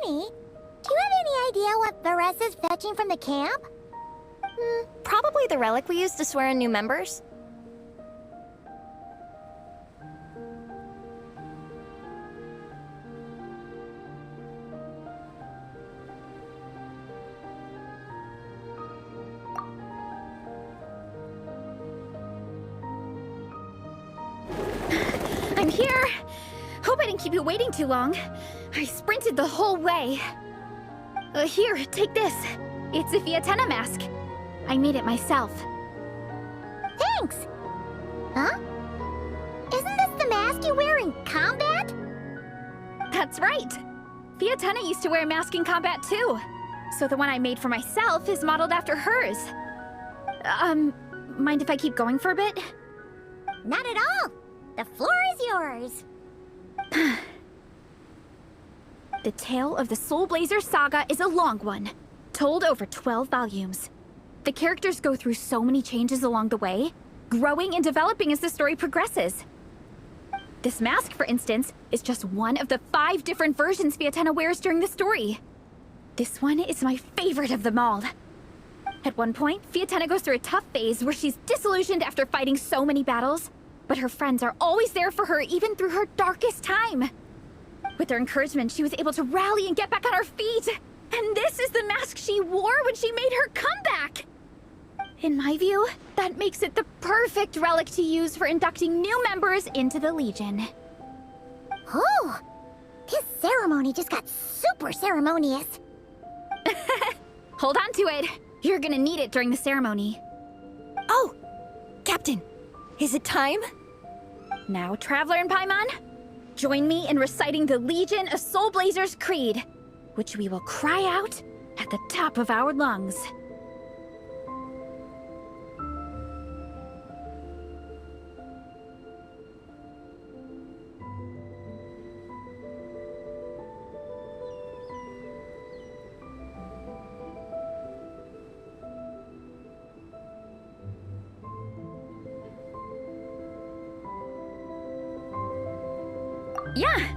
funny. Do you have any idea what Varesa's fetching from the camp? Probably the relic we used to swear in new members. I'm here! Hope I didn't keep you waiting too long. I sprinted the whole way. Here, take this. It's a Fiatenna mask. I made it myself. Thanks! Huh? Isn't this the mask you wear in combat? That's right! Fiatenna used to wear a mask in combat too. So the one I made for myself is modeled after hers. Mind if I keep going for a bit? Not at all! The floor is yours! The tale of the Soul Blazer saga is a long one, told over 12 volumes. The characters go through so many changes along the way, growing and developing as the story progresses. This mask, for instance, is just one of the 5 different versions Fiatenna wears during the story. This one is my favorite of them all. At one point, Fiatenna goes through a tough phase where she's disillusioned after fighting so many battles, but her friends are always there for her even through her darkest time. With their encouragement, she was able to rally and get back on her feet. And this is the mask she wore when she made her comeback. In my view, that makes it the perfect relic to use for inducting new members into the Legion. Oh! This ceremony just got super ceremonious. Hold on to it. You're gonna need it during the ceremony. Oh! Captain, is it time? Now, Traveler and Paimon, join me in reciting the Legion of Soul Blazers Creed, which we will cry out at the top of our lungs. Yeah!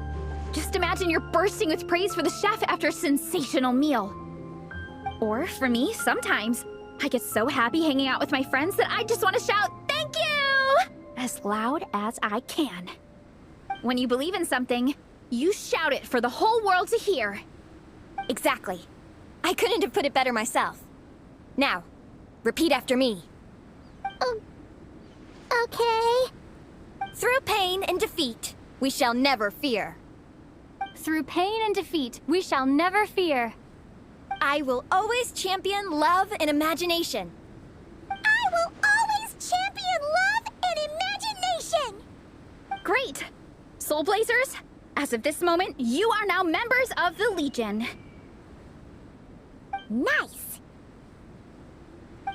Just imagine you're bursting with praise for the chef after a sensational meal. Or, for me, sometimes, I get so happy hanging out with my friends that I just want to shout, "Thank you!" as loud as I can. When you believe in something, you shout it for the whole world to hear. Exactly. I couldn't have put it better myself. Now, repeat after me. Okay. Through pain and defeat, we shall never fear. Through pain and defeat, we shall never fear. I will always champion love and imagination. I will always champion love and imagination! Great! Soul Blazers, as of this moment, you are now members of the Legion. Nice!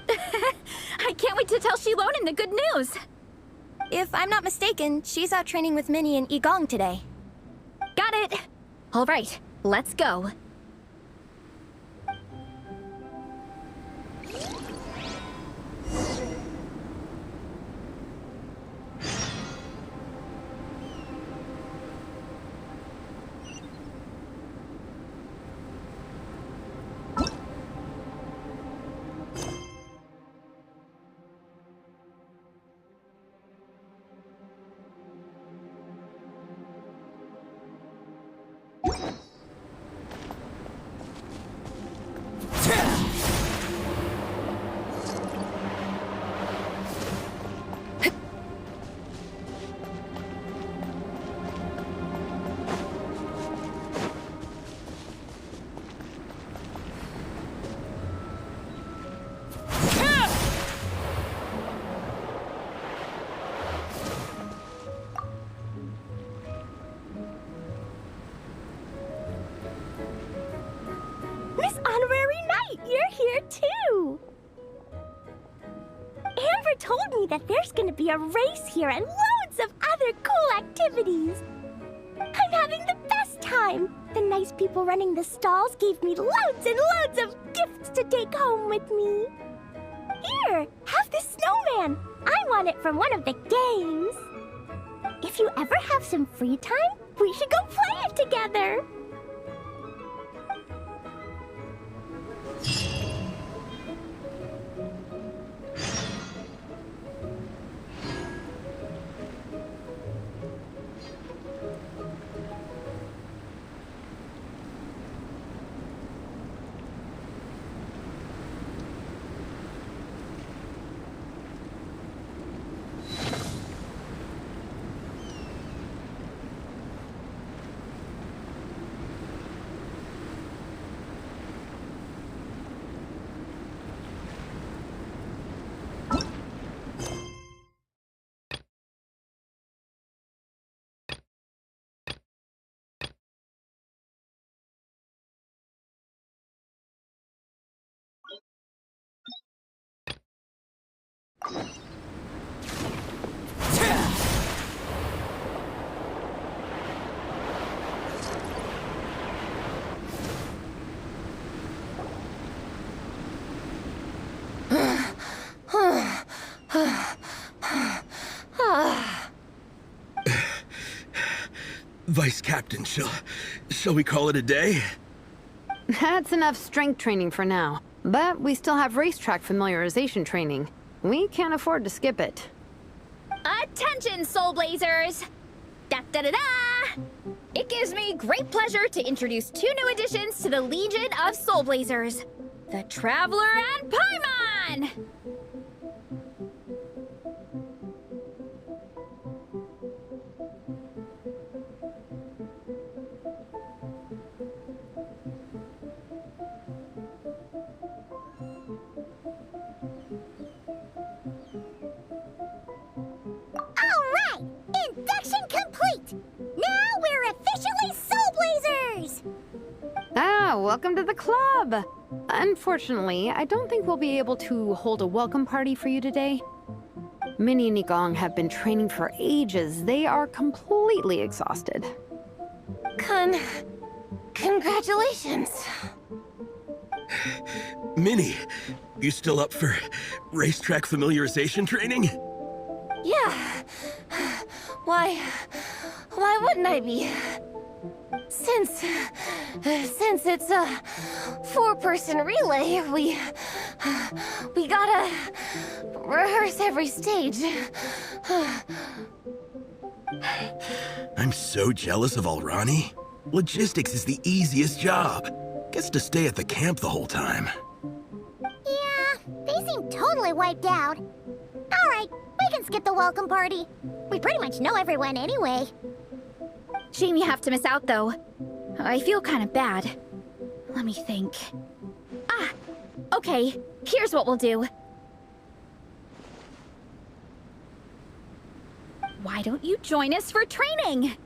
I can't wait to tell Shilonen the good news! If I'm not mistaken, she's out training with Minnie and Igong today. Got it! All right, let's go. Miss Honorary Knight, you're here too! Amber told me that there's gonna be a race here and loads of other cool activities. I'm having the best time. The nice people running the stalls gave me loads and loads of gifts to take home with me. Here, have this snowman. I won it from one of the games. If you ever have some free time, we should go play it together. Vice Captain, shall we call it a day? That's enough strength training for now. But we still have racetrack familiarization training. We can't afford to skip it. Attention, Soul Blazers! Da-da-da-da! It gives me great pleasure to introduce 2 new additions to the Legion of Soul Blazers. The Traveler and Paimon! Alright! Induction complete! Now we're officially Soul Blazers! Ah, welcome to the club! Unfortunately, I don't think we'll be able to hold a welcome party for you today. Minnie and Igong have been training for ages. They are completely exhausted. Congratulations. Minnie, you still up for racetrack familiarization training? Yeah. Why wouldn't I be? Since it's a 4-person relay, we gotta rehearse every stage. I'm so jealous of Alrani. Logistics is the easiest job. Gets to stay at the camp the whole time. Yeah, they seem totally wiped out. Alright, we can skip the welcome party. We pretty much know everyone anyway. Shame you have to miss out, though. I feel kind of bad. Let me think. Ah! Okay, here's what we'll do. Why don't you join us for training?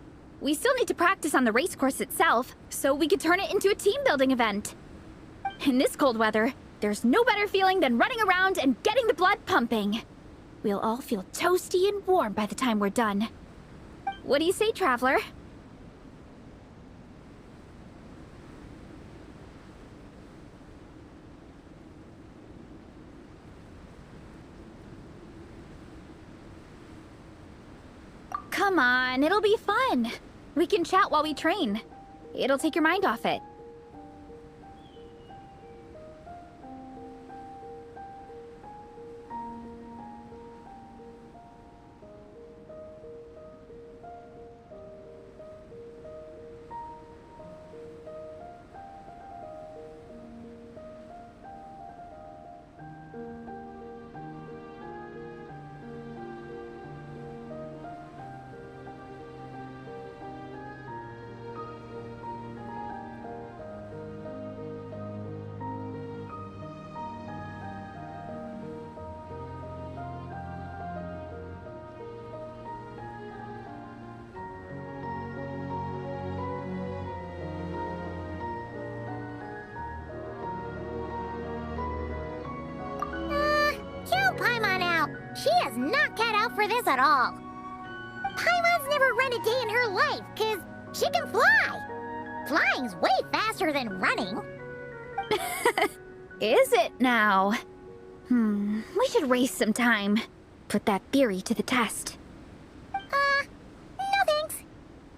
We still need to practice on the race course itself, so we could turn it into a team-building event. In this cold weather, there's no better feeling than running around and getting the blood pumping. We'll all feel toasty and warm by the time we're done. What do you say, Traveler? Come on, it'll be fun. We can chat while we train. It'll take your mind off it. Count Paimon out. She is not cut out for this at all. Paimon's never run a day in her life, 'cause she can fly. Flying's way faster than running. Is it now? We should race sometime. Put that theory to the test. No thanks.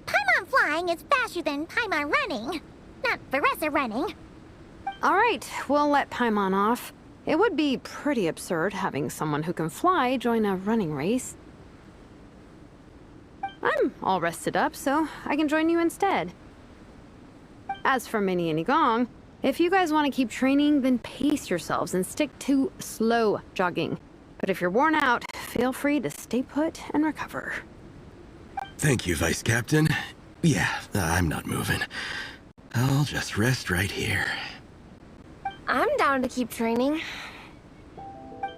Paimon flying is faster than Paimon running. Not Veressa running. All right, we'll let Paimon off. It would be pretty absurd having someone who can fly join a running race. I'm all rested up, so I can join you instead. As for Minnie and Igong, if you guys want to keep training, then pace yourselves and stick to slow jogging. But if you're worn out, feel free to stay put and recover. Thank you, Vice Captain. Yeah, I'm not moving. I'll just rest right here. I'm down to keep training.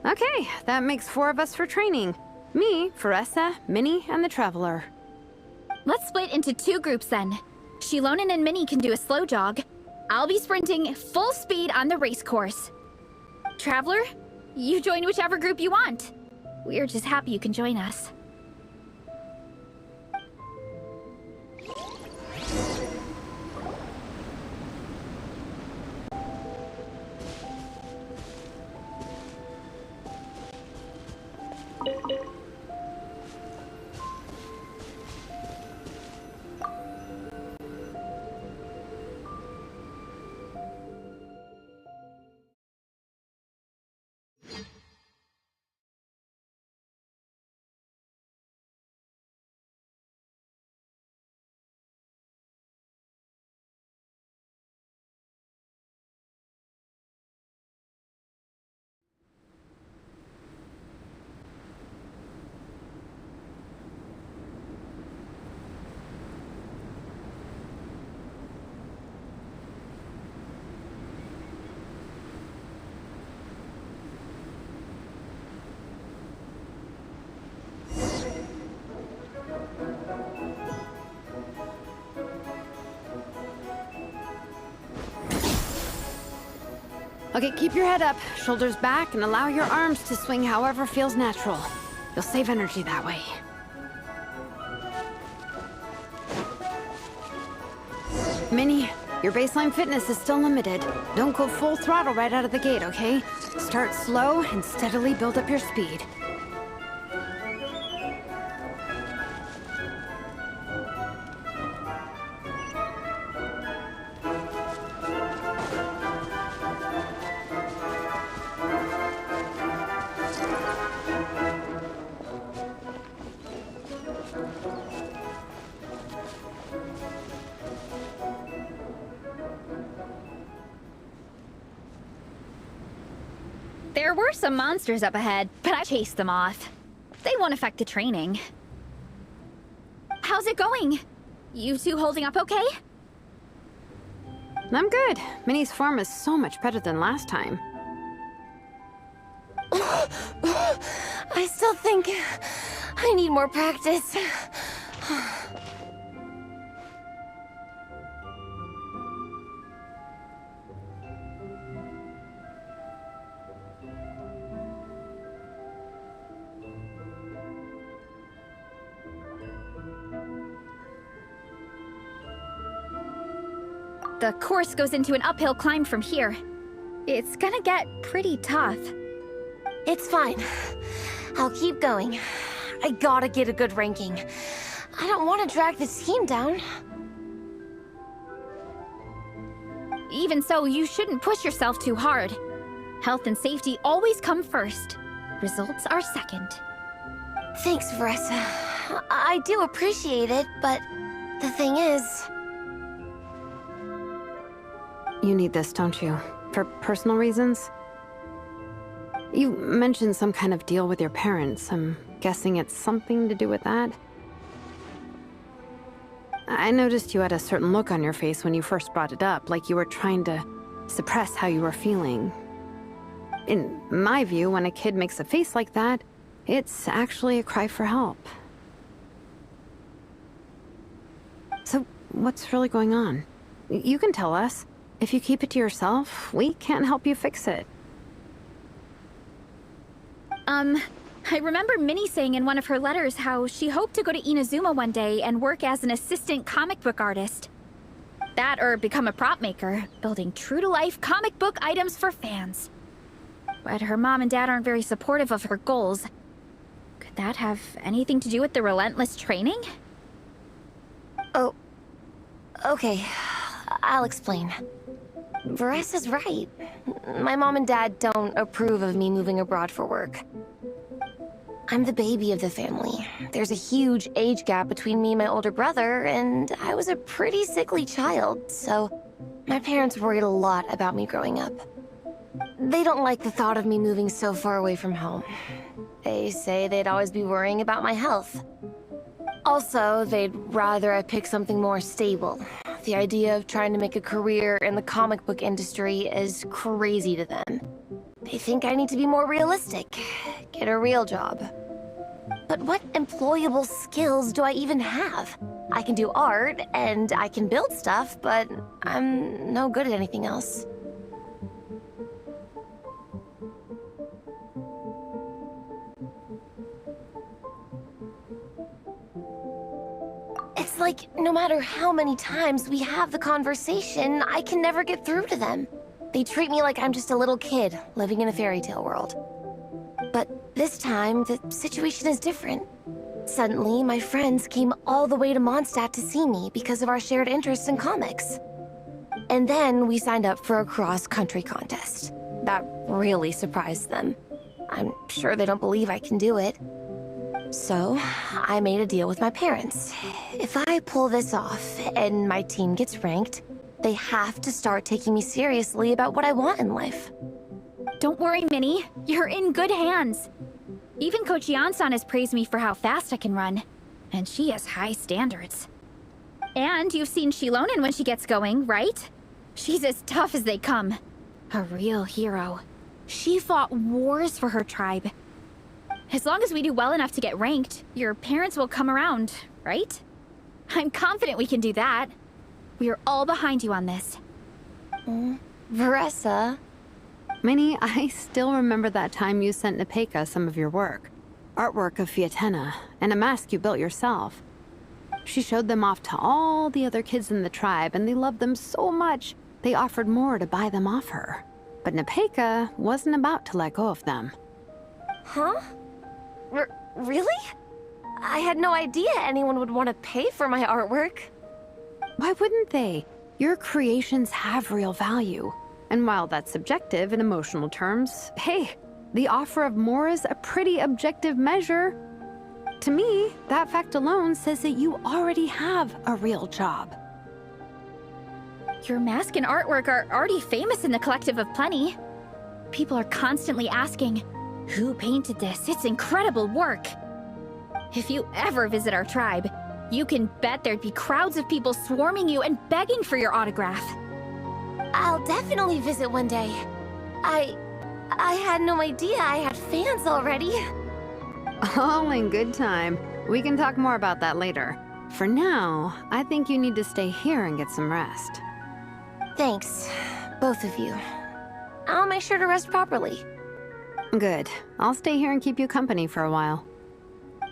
Okay, that makes 4 of us for training. Me, Veressa, Minnie, and the Traveler. Let's split into 2 groups then. Shilonen and Minnie can do a slow jog. I'll be sprinting full speed on the race course. Traveler, you join whichever group you want. We're just happy you can join us. Okay, keep your head up, shoulders back, and allow your arms to swing however feels natural. You'll save energy that way. Minnie, your baseline fitness is still limited. Don't go full throttle right out of the gate, okay? Start slow and steadily build up your speed. There were some monsters up ahead, but I chased them off. They won't affect the training. How's it going? You two holding up okay? I'm good. Minnie's form is so much better than last time. I still think I need more practice. The course goes into an uphill climb from here. It's gonna get pretty tough. It's fine. I'll keep going. I gotta get a good ranking. I don't want to drag this team down. Even so, you shouldn't push yourself too hard. Health and safety always come first. Results are second. Thanks, Vanessa. I do appreciate it, but the thing is... You need this, don't you? For personal reasons? You mentioned some kind of deal with your parents. I'm guessing it's something to do with that? I noticed you had a certain look on your face when you first brought it up, like you were trying to suppress how you were feeling. In my view, when a kid makes a face like that, it's actually a cry for help. So, what's really going on? You can tell us. If you keep it to yourself, we can't help you fix it. I remember Minnie saying in one of her letters how she hoped to go to Inazuma one day and work as an assistant comic book artist. That or become a prop maker, building true-to-life comic book items for fans. But her mom and dad aren't very supportive of her goals. Could that have anything to do with the relentless training? Oh, okay. I'll explain. Varesa's right. My mom and dad don't approve of me moving abroad for work. I'm the baby of the family. There's a huge age gap between me and my older brother, and I was a pretty sickly child, so my parents worried a lot about me growing up. They don't like the thought of me moving so far away from home. They say they'd always be worrying about my health. Also, they'd rather I pick something more stable. The idea of trying to make a career in the comic book industry is crazy to them. They think I need to be more realistic, get a real job. But what employable skills do I even have? I can do art, and I can build stuff, but I'm no good at anything else. It's like, no matter how many times we have the conversation, I can never get through to them. They treat me like I'm just a little kid living in a fairy tale world. But this time, the situation is different. Suddenly, my friends came all the way to Mondstadt to see me because of our shared interest in comics. And then we signed up for a cross-country contest. That really surprised them. I'm sure they don't believe I can do it. So, I made a deal with my parents. If I pull this off and my team gets ranked, they have to start taking me seriously about what I want in life. Don't worry, Minnie. You're in good hands. Even Coach Yan-san has praised me for how fast I can run. And she has high standards. And you've seen Shilonen when she gets going, right? She's as tough as they come. A real hero. She fought wars for her tribe. As long as we do well enough to get ranked, your parents will come around, right? I'm confident we can do that. We are all behind you on this. Varessa, Minnie, I still remember that time you sent Nepeka some of your work. Artwork of Fiatenna, and a mask you built yourself. She showed them off to all the other kids in the tribe, and they loved them so much, they offered more to buy them off her. But Nepeka wasn't about to let go of them. Huh? Really? I had no idea anyone would want to pay for my artwork. Why wouldn't they? Your creations have real value. And while that's subjective in emotional terms, hey, the offer of more is a pretty objective measure. To me, that fact alone says that you already have a real job. Your mask and artwork are already famous in the Collective of Plenty. People are constantly asking, who painted this? It's incredible work. If you ever visit our tribe, you can bet there'd be crowds of people swarming you and begging for your autograph. I'll definitely visit one day. I had no idea I had fans already. All in good time. We can talk more about that later. For now, I think you need to stay here and get some rest. Thanks, both of you. I'll make sure to rest properly. Good. I'll stay here and keep you company for a while.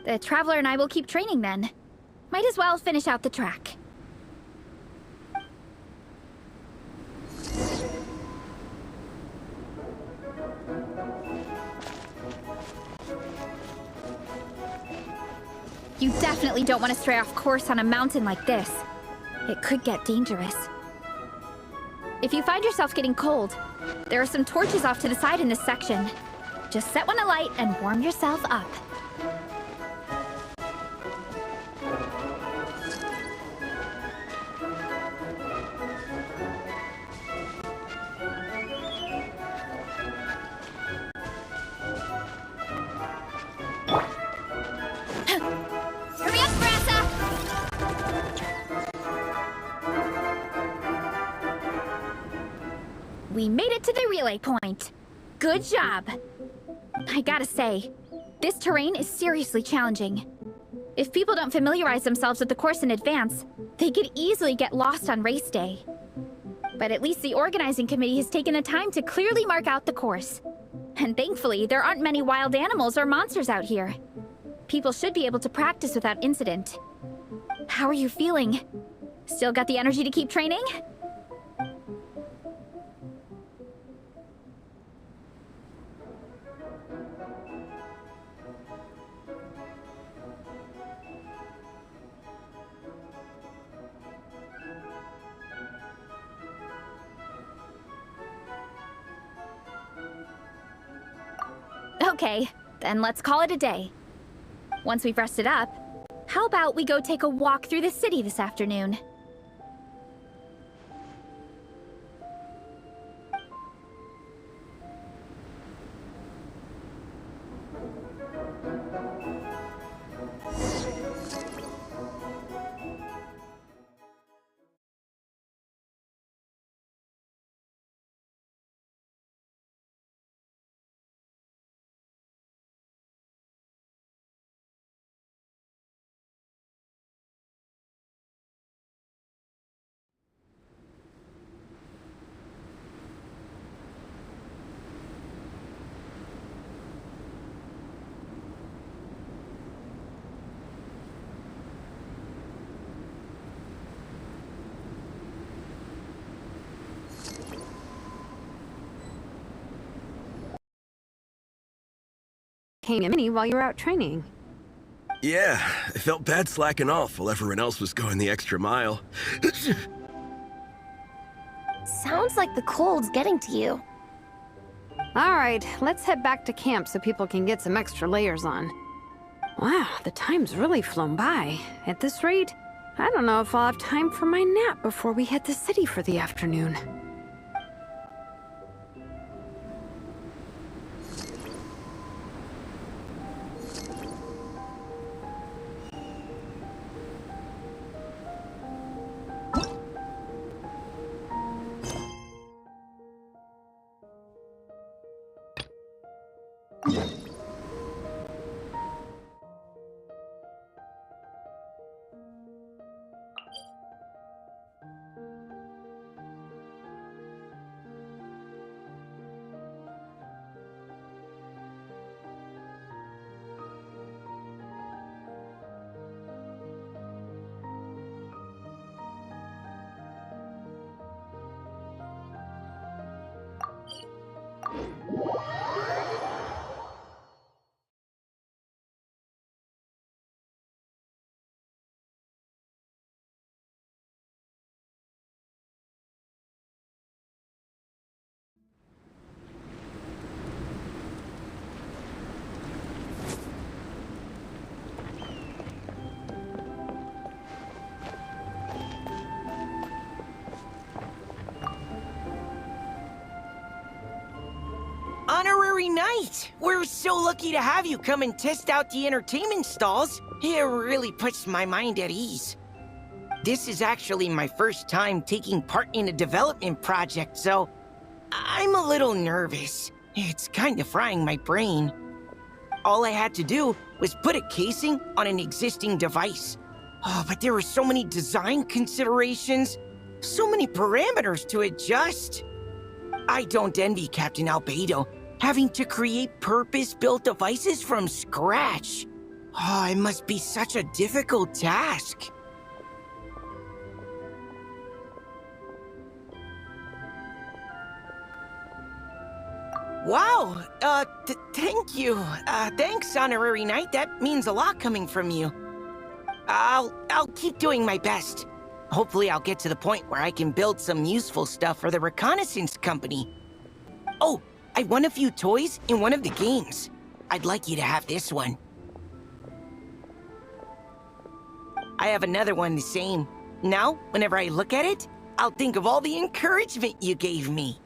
The Traveler and I will keep training then. Might as well finish out the track. You definitely don't want to stray off course on a mountain like this. It could get dangerous. If you find yourself getting cold, there are some torches off to the side in this section. Just set one alight and warm yourself up. Hurry up, Brassa! We made it to the relay point. Good job. I gotta say, this terrain is seriously challenging. If people don't familiarize themselves with the course in advance, they could easily get lost on race day. But at least the organizing committee has taken the time to clearly mark out the course. And thankfully, there aren't many wild animals or monsters out here. People should be able to practice without incident. How are you feeling? Still got the energy to keep training? Okay, then let's call it a day. Once we've rested up, how about we go take a walk through the city this afternoon? Came in Minnie while you were out training. Yeah, I felt bad slacking off while everyone else was going the extra mile. Sounds like the cold's getting to you. All right, let's head back to camp so people can get some extra layers on. Wow, the time's really flown by. At this rate, I don't know if I'll have time for my nap before we hit the city for the afternoon. Honorary Knight! We're so lucky to have you come and test out the entertainment stalls. It really puts my mind at ease. This is actually my first time taking part in a development project, so I'm a little nervous. It's kind of frying my brain. All I had to do was put a casing on an existing device. Oh, but there were so many design considerations, so many parameters to adjust. I don't envy Captain Albedo, having to create purpose-built devices from scratch. Oh, it must be such a difficult task. Wow, thank you. Thanks, Honorary Knight. That means a lot coming from you. I'll keep doing my best. Hopefully I'll get to the point where I can build some useful stuff for the reconnaissance company. Oh, I won a few toys in one of the games. I'd like you to have this one. I have another one the same. Now, whenever I look at it, I'll think of all the encouragement you gave me.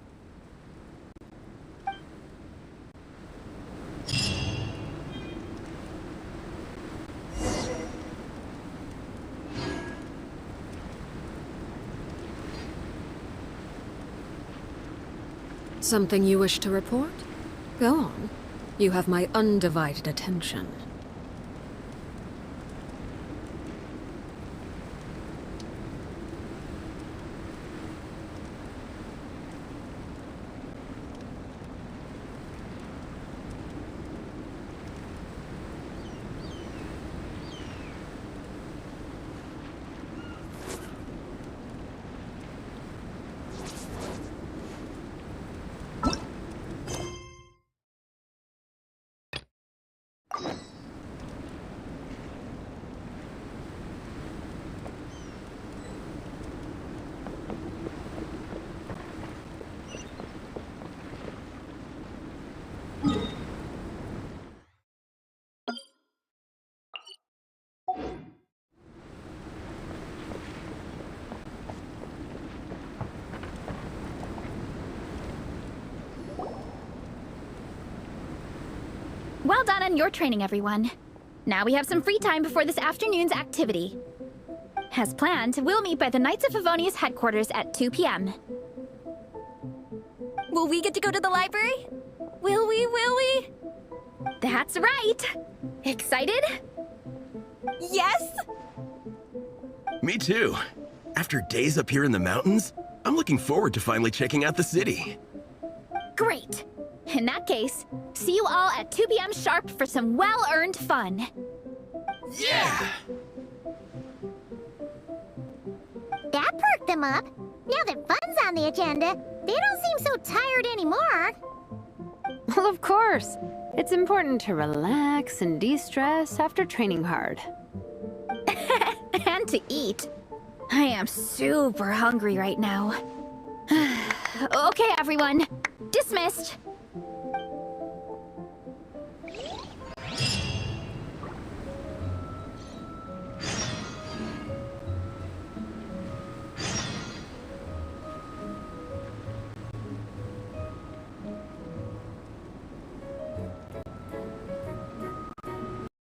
Something you wish to report? Go on. You have my undivided attention. Well done on your training, everyone. Now we have some free time before this afternoon's activity. As planned, we'll meet by the Knights of Favonius headquarters at 2 p.m. Will we get to go to the library? Will we? That's right! Excited? Yes! Me too. After days up here in the mountains, I'm looking forward to finally checking out the city. Great! In that case, see you all at 2 p.m. sharp for some well-earned fun. Yeah! That perked them up. Now that fun's on the agenda, they don't seem so tired anymore. Well, of course. It's important to relax and de-stress after training hard. And to eat. I am super hungry right now. Okay, everyone. Dismissed.